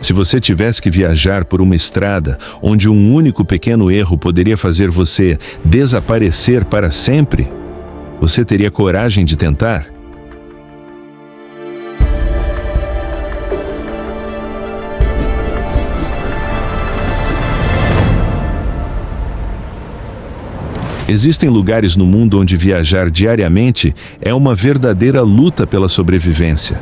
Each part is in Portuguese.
Se você tivesse que viajar por uma estrada onde um único pequeno erro poderia fazer você desaparecer para sempre, você teria coragem de tentar? Existem lugares no mundo onde viajar diariamente é uma verdadeira luta pela sobrevivência.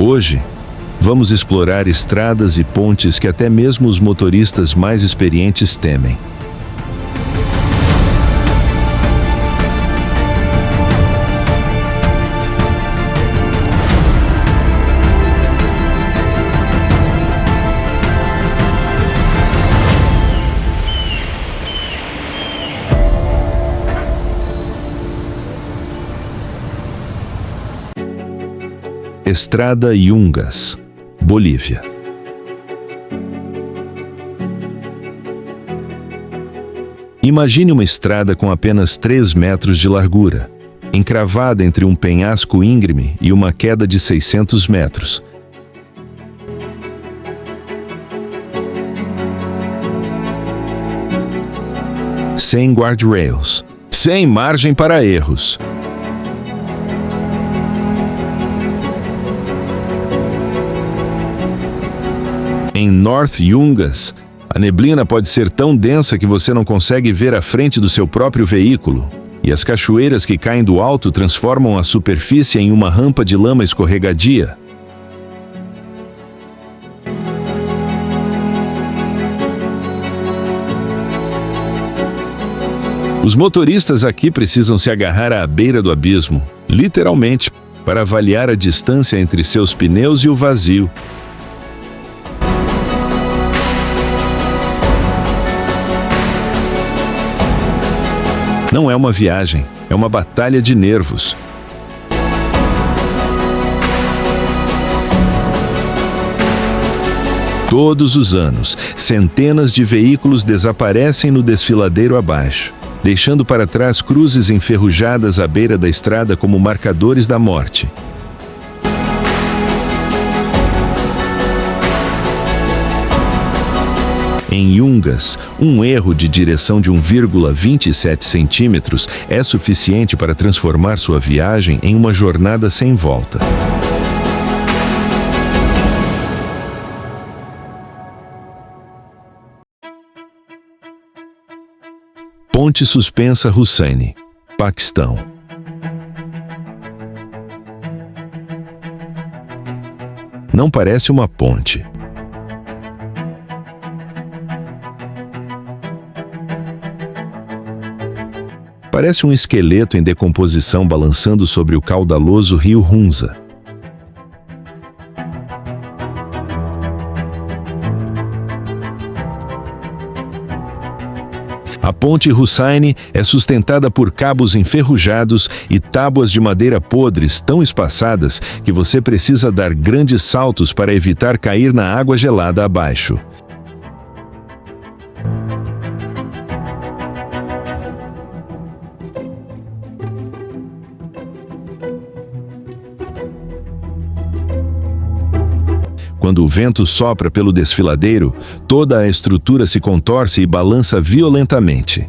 Hoje, vamos explorar estradas e pontes que até mesmo os motoristas mais experientes temem. Estrada Yungas, Bolívia. Imagine uma estrada com apenas 3 metros de largura, encravada entre um penhasco íngreme e uma queda de 600 metros. Sem guardrails, sem margem para erros. Em North Yungas, a neblina pode ser tão densa que você não consegue ver a frente do seu próprio veículo, e as cachoeiras que caem do alto transformam a superfície em uma rampa de lama escorregadia. Os motoristas aqui precisam se agarrar à beira do abismo, literalmente, para avaliar a distância entre seus pneus e o vazio. Não é uma viagem, é uma batalha de nervos. Todos os anos, centenas de veículos desaparecem no desfiladeiro abaixo, deixando para trás cruzes enferrujadas à beira da estrada como marcadores da morte. Em Yungas, um erro de direção de 1,27 centímetros é suficiente para transformar sua viagem em uma jornada sem volta. Ponte suspensa Hussaini, Paquistão. Não parece uma ponte. Parece um esqueleto em decomposição balançando sobre o caudaloso rio Hunza. A ponte Hussaini é sustentada por cabos enferrujados e tábuas de madeira podres tão espaçadas que você precisa dar grandes saltos para evitar cair na água gelada abaixo. Quando o vento sopra pelo desfiladeiro, toda a estrutura se contorce e balança violentamente.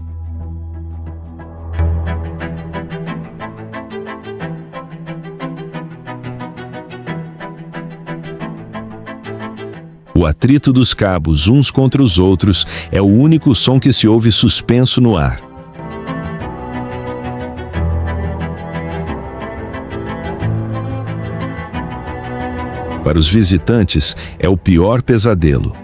O atrito dos cabos uns contra os outros é o único som que se ouve suspenso no ar. Para os visitantes, é o pior pesadelo.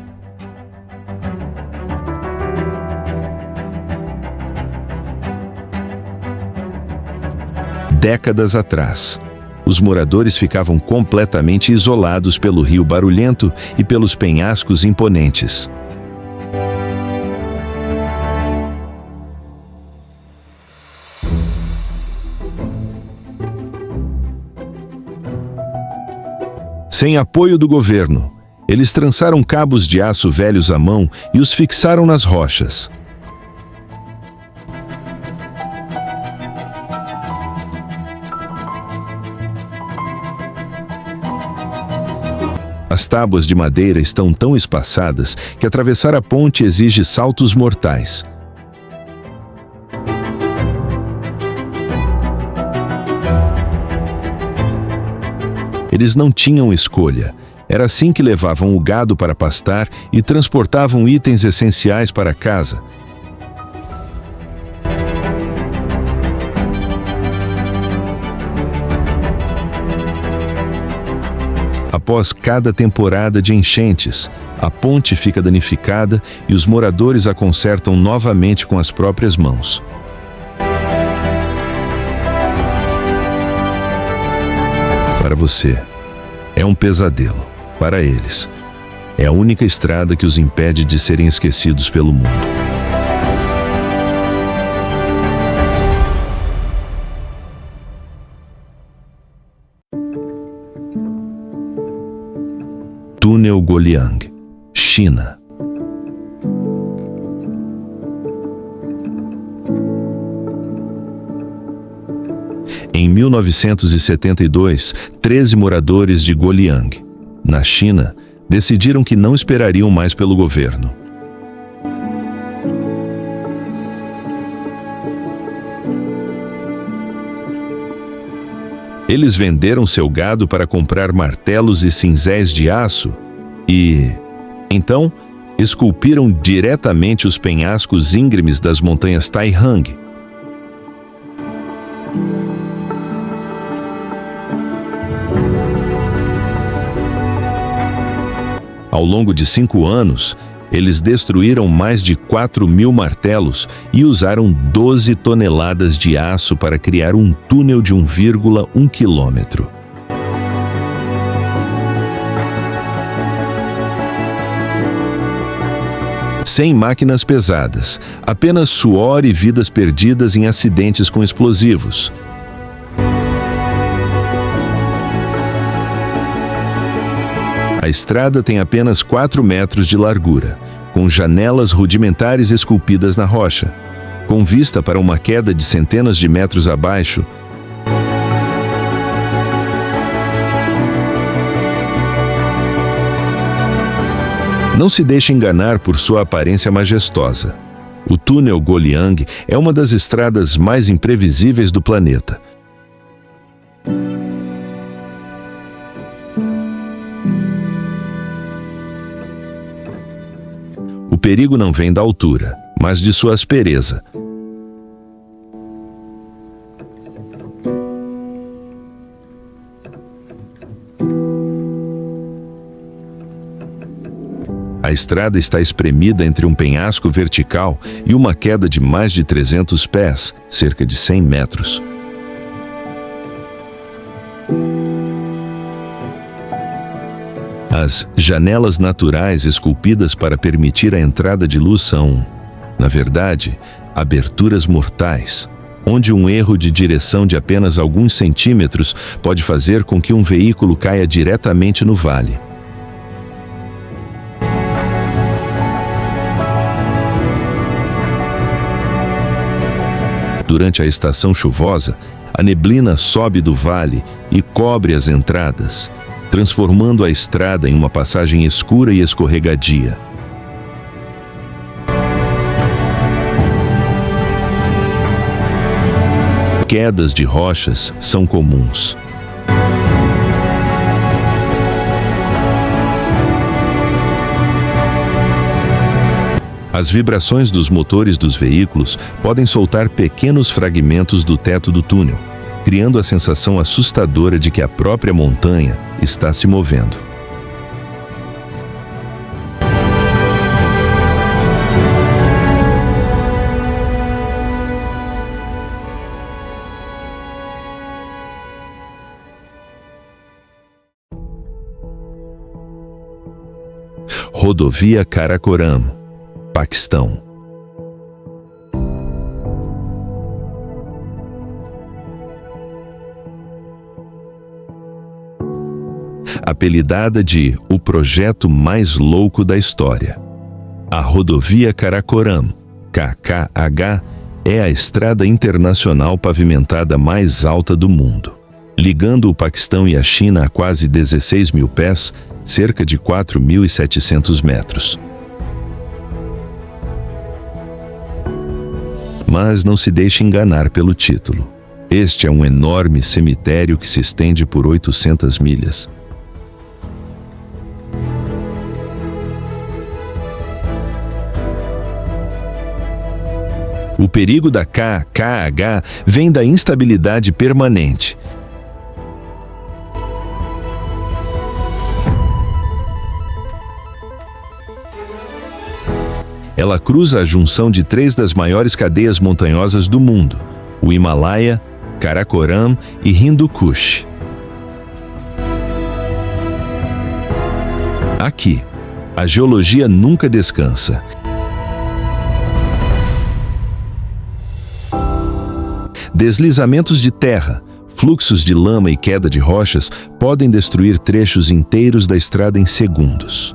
Décadas atrás, os moradores ficavam completamente isolados pelo rio barulhento e pelos penhascos imponentes. Sem apoio do governo, eles trançaram cabos de aço velhos à mão e os fixaram nas rochas. As tábuas de madeira estão tão espaçadas que atravessar a ponte exige saltos mortais. Eles não tinham escolha. Era assim que levavam o gado para pastar e transportavam itens essenciais para casa. Após cada temporada de enchentes, a ponte fica danificada e os moradores a consertam novamente com as próprias mãos. Para você, é um pesadelo. Para eles, é a única estrada que os impede de serem esquecidos pelo mundo. Túnel Guoliang, China. Em 1972, 13 moradores de Guoliang, na China, decidiram que não esperariam mais pelo governo. Eles venderam seu gado para comprar martelos e cinzéis de aço e, então, esculpiram diretamente os penhascos íngremes das montanhas Taihang. Ao longo de 5 anos, eles destruíram mais de 4.000 martelos e usaram 12 toneladas de aço para criar um túnel de 1,1 quilômetro. Sem máquinas pesadas, apenas suor e vidas perdidas em acidentes com explosivos. A estrada tem apenas 4 metros de largura, com janelas rudimentares esculpidas na rocha, com vista para uma queda de centenas de metros abaixo. Não se deixe enganar por sua aparência majestosa. O túnel Guoliang é uma das estradas mais imprevisíveis do planeta. O perigo não vem da altura, mas de sua aspereza. A estrada está espremida entre um penhasco vertical e uma queda de mais de 300 pés, cerca de 100 metros. As janelas naturais esculpidas para permitir a entrada de luz são, na verdade, aberturas mortais, onde um erro de direção de apenas alguns centímetros pode fazer com que um veículo caia diretamente no vale. Durante a estação chuvosa, a neblina sobe do vale e cobre as entradas, transformando a estrada em uma passagem escura e escorregadia. Quedas de rochas são comuns. As vibrações dos motores dos veículos podem soltar pequenos fragmentos do teto do túnel, criando a sensação assustadora de que a própria montanha está se movendo. Rodovia Karakoram, Paquistão. Apelidada de o projeto mais louco da história. A rodovia Karakoram, KKH, é a estrada internacional pavimentada mais alta do mundo. ligando o Paquistão e a China a quase 16 mil pés, cerca de 4.700 metros. Mas não se deixe enganar pelo título. Este é um enorme cemitério que se estende por 800 milhas. O perigo da KKH vem da instabilidade permanente. Ela cruza a junção de 3 das maiores cadeias montanhosas do mundo: o Himalaia, Karakoram e Hindu Kush. Aqui, a geologia nunca descansa. Deslizamentos de terra, fluxos de lama e queda de rochas podem destruir trechos inteiros da estrada em segundos.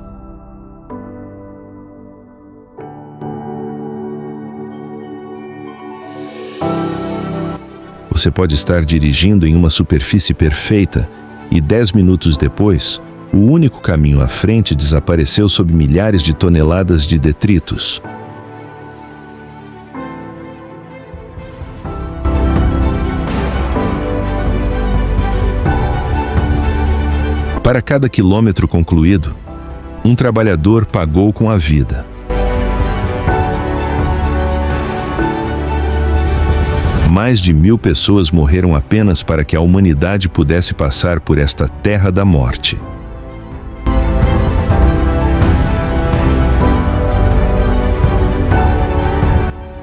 Você pode estar dirigindo em uma superfície perfeita e 10 minutos depois, o único caminho à frente desapareceu sob milhares de toneladas de detritos. Para cada quilômetro concluído, um trabalhador pagou com a vida. Mais de 1.000 pessoas morreram apenas para que a humanidade pudesse passar por esta terra da morte.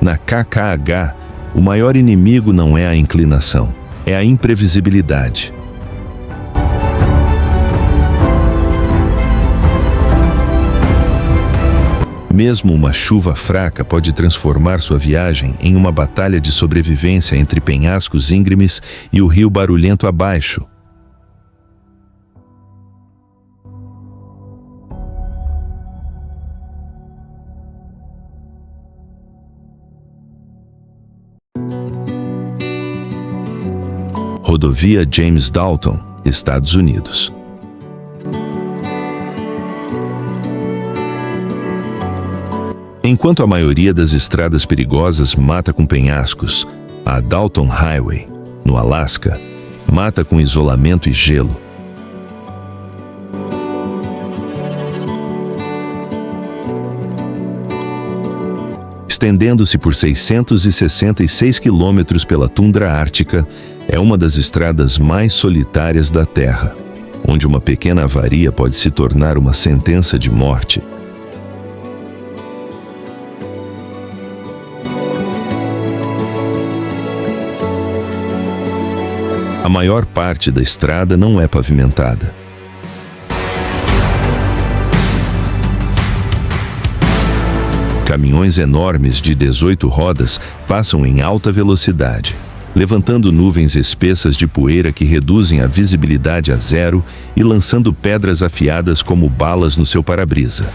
Na KKH, o maior inimigo não é a inclinação, é a imprevisibilidade. Mesmo uma chuva fraca pode transformar sua viagem em uma batalha de sobrevivência entre penhascos íngremes e o rio barulhento abaixo. Rodovia James Dalton, Estados Unidos. Enquanto a maioria das estradas perigosas mata com penhascos, a Dalton Highway, no Alasca, mata com isolamento e gelo. Estendendo-se por 666 quilômetros pela tundra ártica, é uma das estradas mais solitárias da Terra, onde uma pequena avaria pode se tornar uma sentença de morte. A maior parte da estrada não é pavimentada. Caminhões enormes de 18 rodas passam em alta velocidade, levantando nuvens espessas de poeira que reduzem a visibilidade a zero e lançando pedras afiadas como balas no seu para-brisa.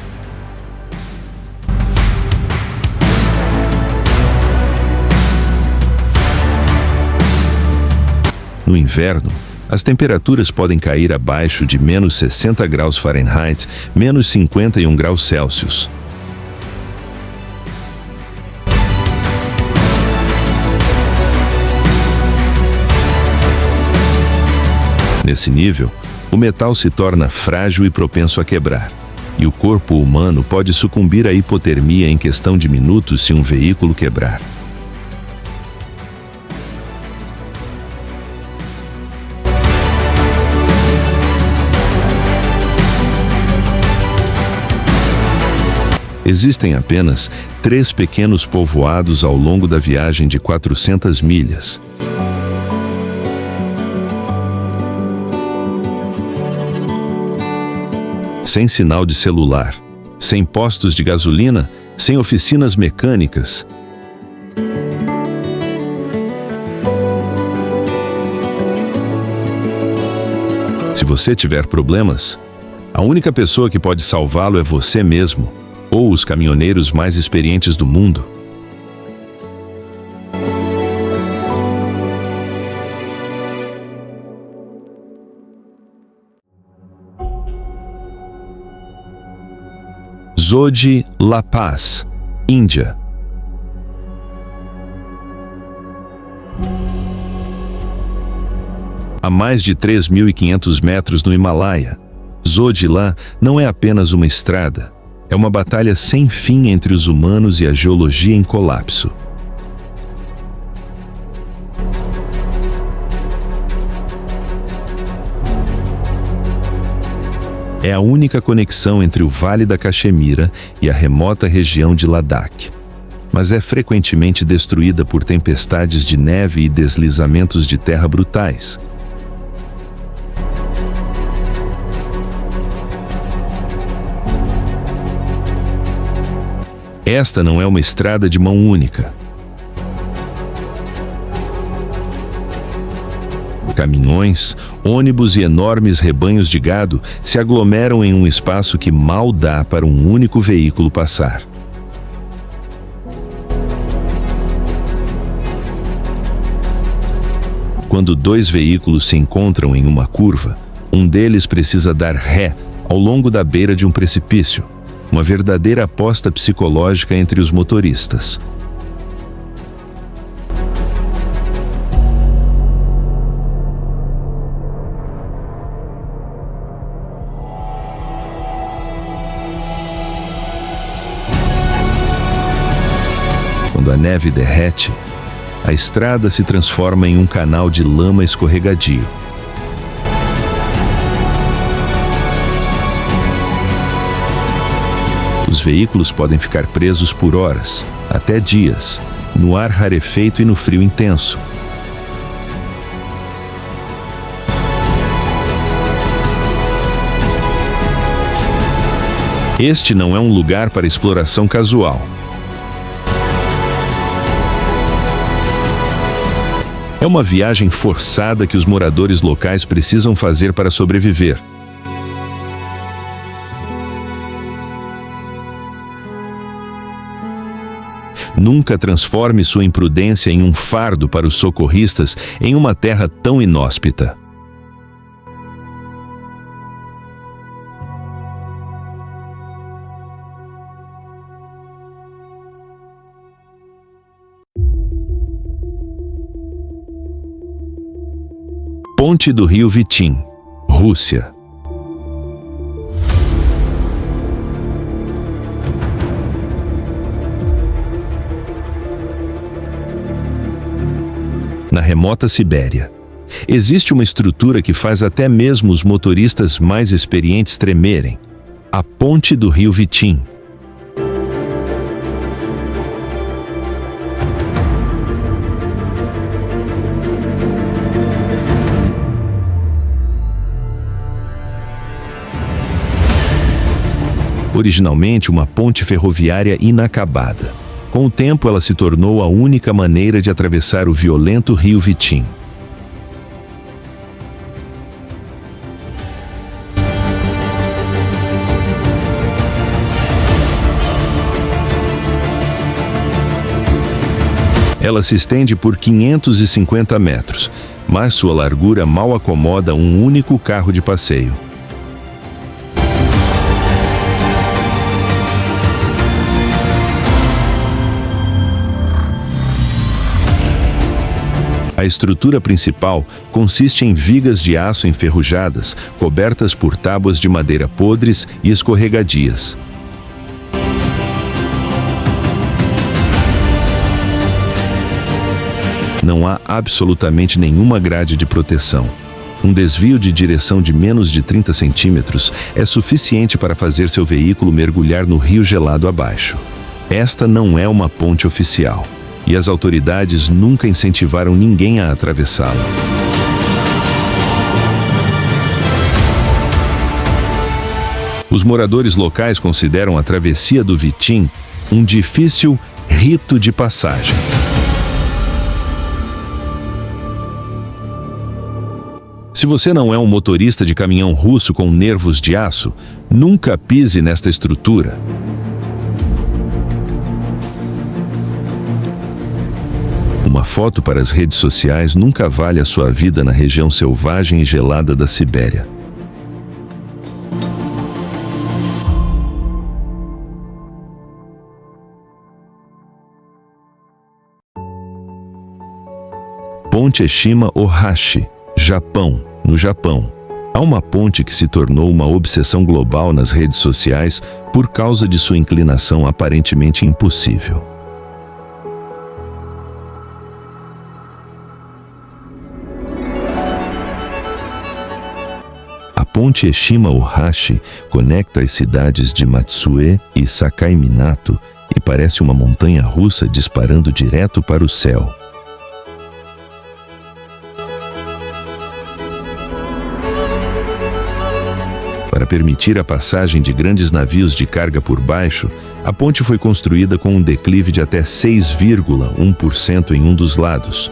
No inverno, as temperaturas podem cair abaixo de menos 60 graus Fahrenheit, menos 51 graus Celsius. Nesse nível, o metal se torna frágil e propenso a quebrar, e o corpo humano pode sucumbir à hipotermia em questão de minutos se um veículo quebrar. Existem apenas 3 pequenos povoados ao longo da viagem de 400 milhas. Sem sinal de celular, sem postos de gasolina, sem oficinas mecânicas. Se você tiver problemas, a única pessoa que pode salvá-lo é você mesmo, ou os caminhoneiros mais experientes do mundo. Zodhi La Paz, Índia. A mais de 3.500 metros no Himalaia, Zodhi La não é apenas uma estrada, é uma batalha sem fim entre os humanos e a geologia em colapso. É a única conexão entre o Vale da Caxemira e a remota região de Ladakh, mas é frequentemente destruída por tempestades de neve e deslizamentos de terra brutais. Esta não é uma estrada de mão única. Caminhões, ônibus e enormes rebanhos de gado se aglomeram em um espaço que mal dá para um único veículo passar. Quando dois veículos se encontram em uma curva, um deles precisa dar ré ao longo da beira de um precipício, uma verdadeira aposta psicológica entre os motoristas. Quando a neve derrete, a estrada se transforma em um canal de lama escorregadio. Os veículos podem ficar presos por horas, até dias, no ar rarefeito e no frio intenso. Este não é um lugar para exploração casual. É uma viagem forçada que os moradores locais precisam fazer para sobreviver. Nunca transforme sua imprudência em um fardo para os socorristas em uma terra tão inóspita. Ponte do Rio Vitim, Rússia. Na remota Sibéria, existe uma estrutura que faz até mesmo os motoristas mais experientes tremerem: a Ponte do Rio Vitim. Originalmente uma ponte ferroviária inacabada. Com o tempo, ela se tornou a única maneira de atravessar o violento rio Vitim. Ela se estende por 550 metros, mas sua largura mal acomoda um único carro de passeio. A estrutura principal consiste em vigas de aço enferrujadas, cobertas por tábuas de madeira podres e escorregadias. Não há absolutamente nenhuma grade de proteção. Um desvio de direção de menos de 30 centímetros é suficiente para fazer seu veículo mergulhar no rio gelado abaixo. Esta não é uma ponte oficial, e as autoridades nunca incentivaram ninguém a atravessá-la. Os moradores locais consideram a travessia do Vitim um difícil rito de passagem. Se você não é um motorista de caminhão russo com nervos de aço, nunca pise nesta estrutura. Uma foto para as redes sociais nunca vale a sua vida na região selvagem e gelada da Sibéria. Ponte Eshima-Ohashi, Japão, no Japão. Há uma ponte que se tornou uma obsessão global nas redes sociais por causa de sua inclinação aparentemente impossível. A ponte Eshima-Ohashi conecta as cidades de Matsue e Sakai-Minato e parece uma montanha-russa disparando direto para o céu. Para permitir a passagem de grandes navios de carga por baixo, a ponte foi construída com um declive de até 6,1% em um dos lados.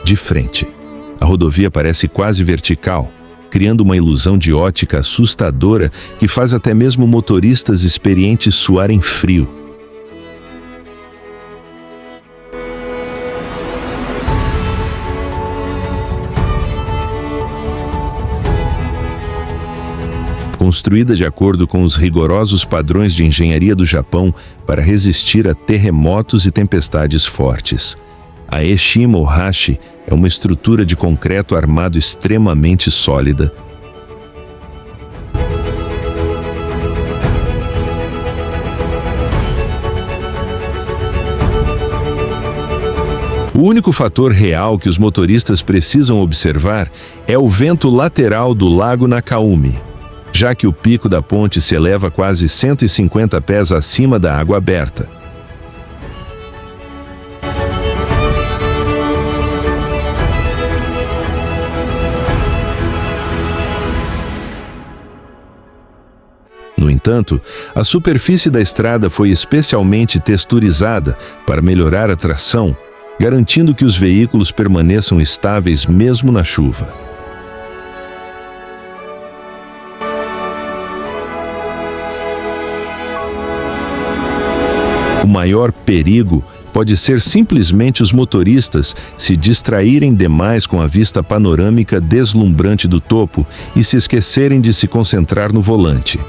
De frente, a rodovia parece quase vertical, criando uma ilusão de ótica assustadora que faz até mesmo motoristas experientes suarem frio. Construída de acordo com os rigorosos padrões de engenharia do Japão para resistir a terremotos e tempestades fortes. A Eshima-Ohashi é uma estrutura de concreto armado extremamente sólida. O único fator real que os motoristas precisam observar é o vento lateral do lago Nakaumi, já que o pico da ponte se eleva quase 150 pés acima da água aberta. No entanto, a superfície da estrada foi especialmente texturizada para melhorar a tração, garantindo que os veículos permaneçam estáveis mesmo na chuva. O maior perigo pode ser simplesmente os motoristas se distraírem demais com a vista panorâmica deslumbrante do topo e se esquecerem de se concentrar no volante.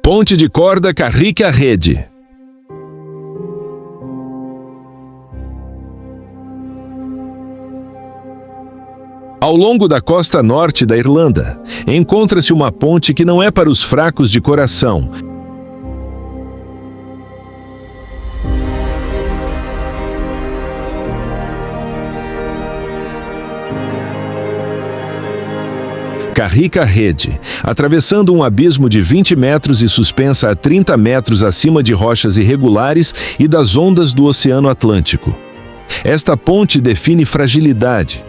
Ponte de corda Carrick-a-Rede. Ao longo da costa norte da Irlanda, encontra-se uma ponte que não é para os fracos de coração. Carrick-a-Rede, atravessando um abismo de 20 metros e suspensa a 30 metros acima de rochas irregulares e das ondas do Oceano Atlântico. Esta ponte define fragilidade.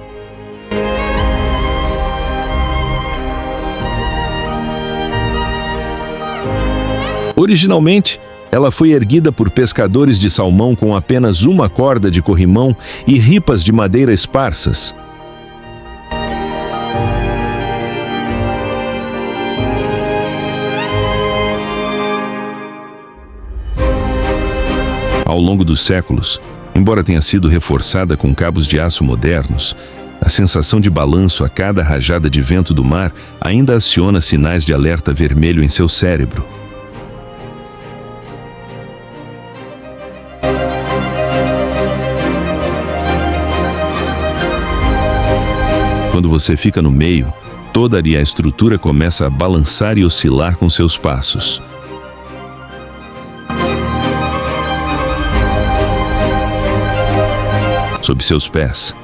Originalmente, ela foi erguida por pescadores de salmão com apenas uma corda de corrimão e ripas de madeira esparsas. Ao longo dos séculos, embora tenha sido reforçada com cabos de aço modernos, a sensação de balanço a cada rajada de vento do mar ainda aciona sinais de alerta vermelho em seu cérebro. Quando você fica no meio, toda a estrutura começa a balançar e oscilar com seus passos. Sob seus pés,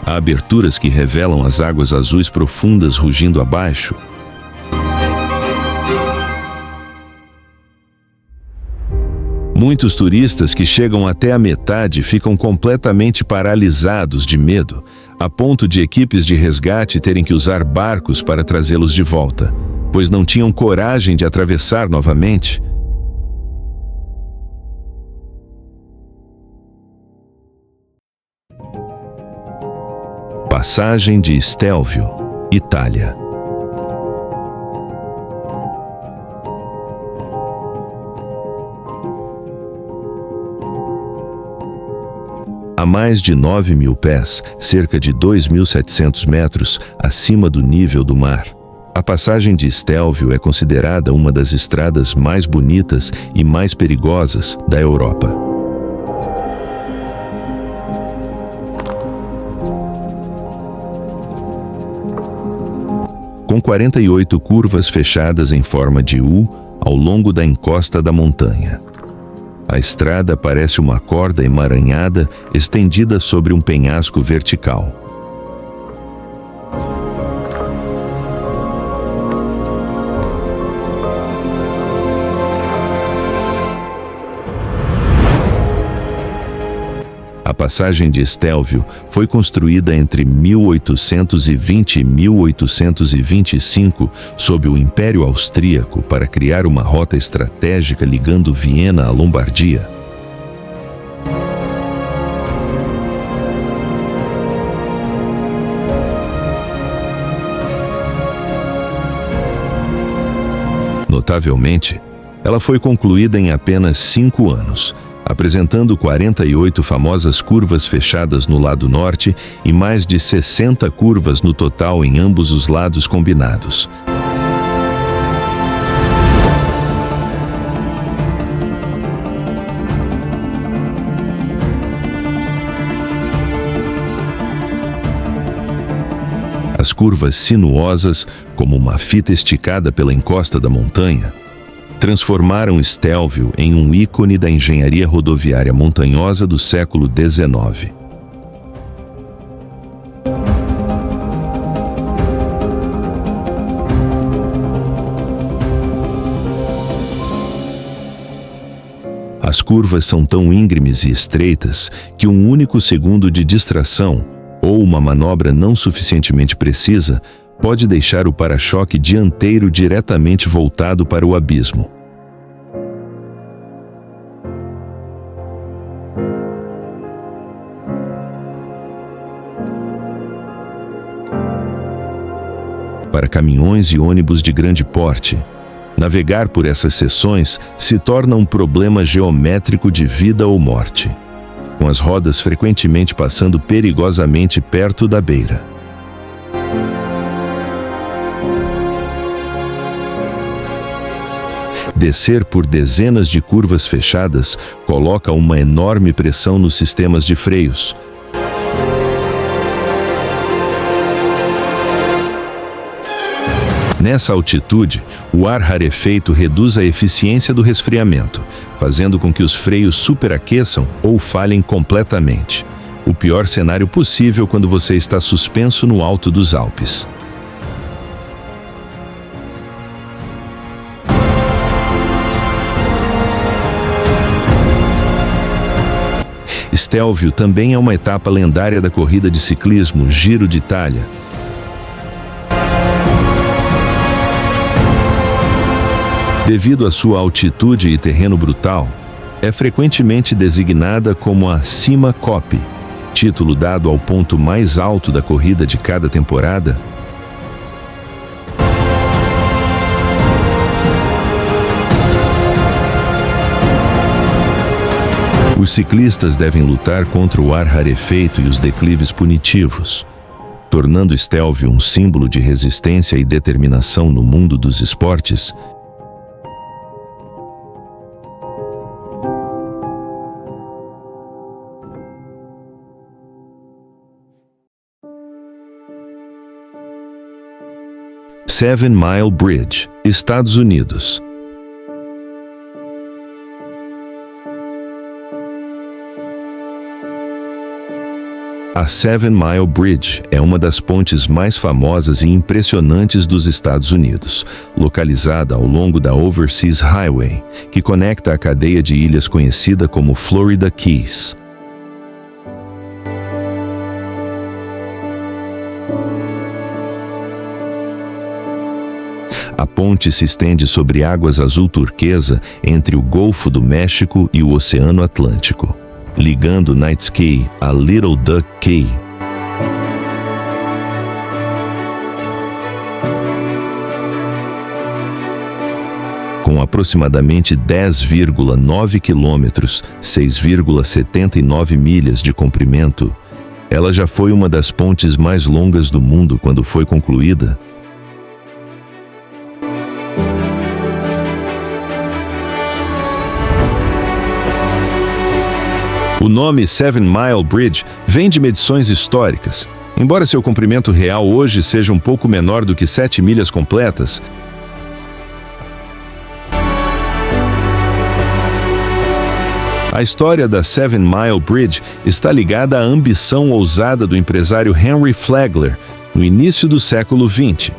há aberturas que revelam as águas azuis profundas rugindo abaixo. Muitos turistas que chegam até a metade ficam completamente paralisados de medo, a ponto de equipes de resgate terem que usar barcos para trazê-los de volta, pois não tinham coragem de atravessar novamente. Passagem de Stelvio, Itália. a mais de 9.000 pés, cerca de 2.700 metros, acima do nível do mar. A passagem de Stelvio é considerada uma das estradas mais bonitas e mais perigosas da Europa. Com 48 curvas fechadas em forma de U ao longo da encosta da montanha. A estrada parece uma corda emaranhada estendida sobre um penhasco vertical. A passagem de Stelvio foi construída entre 1820 e 1825 sob o Império Austríaco para criar uma rota estratégica ligando Viena à Lombardia. Notavelmente, ela foi concluída em apenas 5 anos, apresentando 48 famosas curvas fechadas no lado norte e mais de 60 curvas no total em ambos os lados combinados. As curvas sinuosas, como uma fita esticada pela encosta da montanha, transformaram Stelvio em um ícone da engenharia rodoviária montanhosa do século XIX. As curvas são tão íngremes e estreitas que um único segundo de distração ou uma manobra não suficientemente precisa pode deixar o para-choque dianteiro diretamente voltado para o abismo. Para caminhões e ônibus de grande porte, navegar por essas seções se torna um problema geométrico de vida ou morte, com as rodas frequentemente passando perigosamente perto da beira. Descer por dezenas de curvas fechadas coloca uma enorme pressão nos sistemas de freios. Nessa altitude, o ar rarefeito reduz a eficiência do resfriamento, fazendo com que os freios superaqueçam ou falhem completamente. O pior cenário possível quando você está suspenso no alto dos Alpes. Stelvio também é uma etapa lendária da corrida de ciclismo Giro de Itália. Devido à sua altitude e terreno brutal, é frequentemente designada como a Cima Coppi, título dado ao ponto mais alto da corrida de cada temporada. Os ciclistas devem lutar contra o ar rarefeito e os declives punitivos, tornando Stelvio um símbolo de resistência e determinação no mundo dos esportes. Seven Mile Bridge, Estados Unidos. A Seven Mile Bridge é uma das pontes mais famosas e impressionantes dos Estados Unidos, localizada ao longo da Overseas Highway, que conecta a cadeia de ilhas conhecida como Florida Keys. A ponte se estende sobre águas azul turquesa entre o Golfo do México e o Oceano Atlântico, ligando Knights Key a Little Duck Key. com aproximadamente 10,9 quilômetros, 6,79 milhas de comprimento, ela já foi uma das pontes mais longas do mundo quando foi concluída. O nome Seven Mile Bridge vem de medições históricas. Embora seu comprimento real hoje seja um pouco menor do que 7 milhas completas, a história da Seven Mile Bridge está ligada à ambição ousada do empresário Henry Flagler no início do século XX.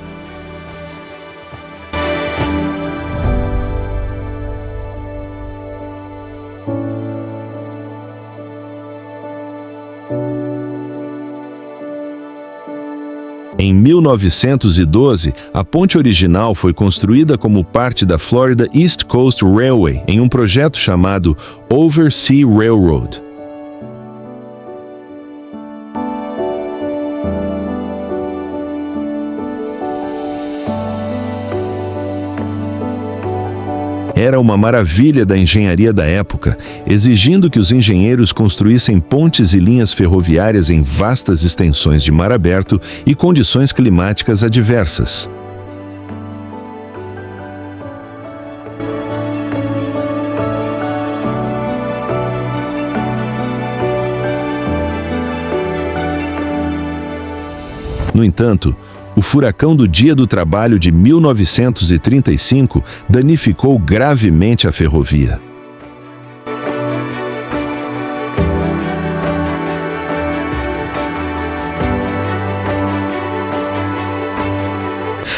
Em 1912, a ponte original foi construída como parte da Florida East Coast Railway em um projeto chamado Oversea Railroad. Era uma maravilha da engenharia da época, exigindo que os engenheiros construíssem pontes e linhas ferroviárias em vastas extensões de mar aberto e condições climáticas adversas. No entanto, o furacão do Dia do Trabalho de 1935 danificou gravemente a ferrovia.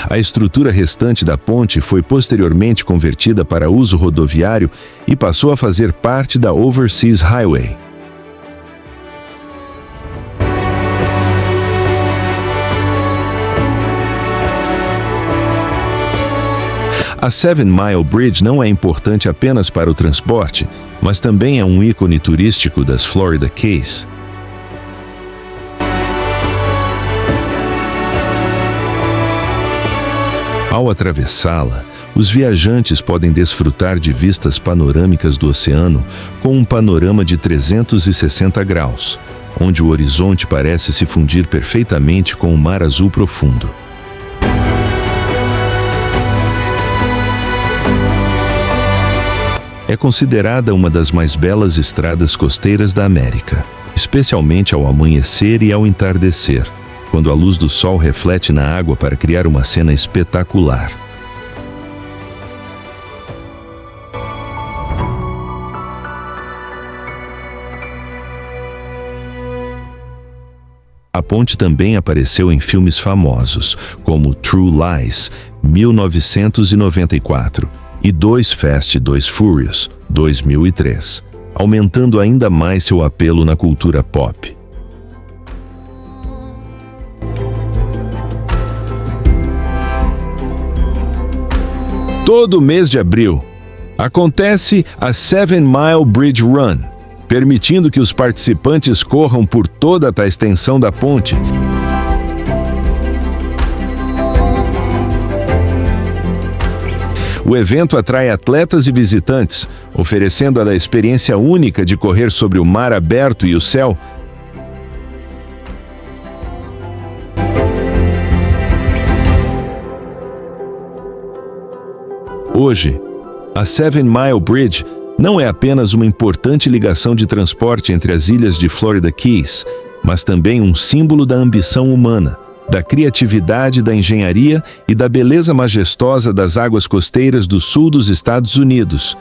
A estrutura restante da ponte foi posteriormente convertida para uso rodoviário e passou a fazer parte da Overseas Highway. A Seven Mile Bridge não é importante apenas para o transporte, mas também é um ícone turístico das Florida Keys. Ao atravessá-la, os viajantes podem desfrutar de vistas panorâmicas do oceano com um panorama de 360 graus, onde o horizonte parece se fundir perfeitamente com o mar azul profundo. É considerada uma das mais belas estradas costeiras da América, especialmente ao amanhecer e ao entardecer, quando a luz do sol reflete na água para criar uma cena espetacular. A ponte também apareceu em filmes famosos, como True Lies, 1994, e 2 Fast 2 Furious, 2003, aumentando ainda mais seu apelo na cultura pop. Todo mês de abril, acontece a Seven Mile Bridge Run, permitindo que os participantes corram por toda a extensão da ponte. O evento atrai atletas e visitantes, oferecendo a experiência única de correr sobre o mar aberto e o céu. Hoje, a Seven Mile Bridge não é apenas uma importante ligação de transporte entre as ilhas de Florida Keys, mas também um símbolo da ambição humana, da criatividade da engenharia e da beleza majestosa das águas costeiras do sul dos Estados Unidos,